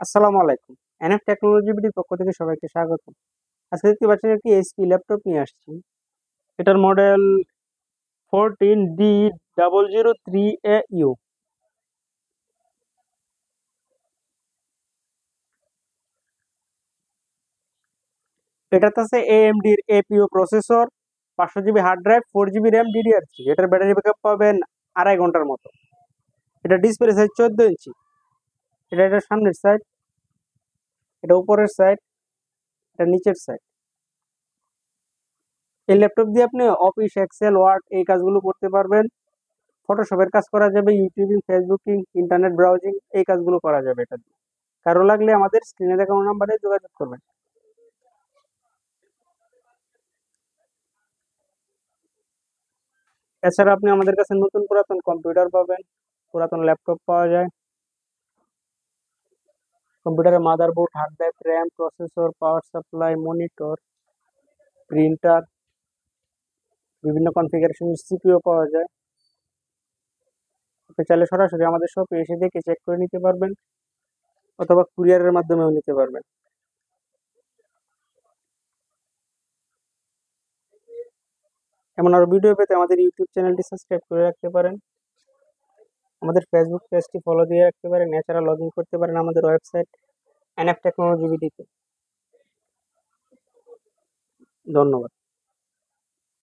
আসসালামু আলাইকুম। NF technology বিডির পক্ষ থেকে সবাইকে স্বাগত। আজকে দেখতে পাচ্ছেন একটি এইচপি ল্যাপটপ নিয়ে আসছি। এটার মডেল 14D0003AU। এটাতে আছে AMD এর APU processor, 500 GB hard drive, 4 GB RAM, DDR3। এটার ব্যাটারি ব্যাকআপ পাবেন 2.5 ঘন্টার মতো। এটা ডিসপ্লে সাইজ 14 ইঞ্চি। এটার সামনের সাইড, এটা উপরের সাইড, এটা নিচের সাইড। এই ল্যাপটপ দিয়ে আপনি অফিস, এক্সেল, ওয়ার্ড এই কাজগুলো করতে পারবেন। ফটোশপের কাজ করা যাবে, ইউটিউবিং, ফেসবুকিং, ইন্টারনেট ব্রাউজিং এই কাজগুলো করা যাবে এটা দিয়ে। কারো লাগলে আমাদের স্ক্রিনে দেখানো নাম্বারে যোগাযোগ করবেন। এছাড়া আপনি আমাদের কাছে নতুন পুরাতন কম্পিউটার পাবেন, পুরাতন ল্যাপটপ পাওয়া যায়। কম্পিউটারের motherboard, hard drive, RAM, processor, power supply, monitor, printer, বিভিন্ন কনফিগারেশন সিপিইউ পাওয়া যায়। আপনি চাইলে সরাসরি আমাদের শপে এসে দেখে চেক করে নিতে পারবেন, অথবা কুরিয়ারের মাধ্যমেও নিতে পারবেন। এমন আরো ভিডিও পেতে আমাদের ইউটিউব চ্যানেলটি সাবস্ক্রাইব করে রাখতে পারেন, আমাদের ফেসবুক পেজটি ফলো দিয়ে রাখতে পারেন। এছাড়া লগ ইন করতে পারেন আমাদের ওয়েবসাইট এনএফ টেকনোলজি বিডিতে। ধন্যবাদ।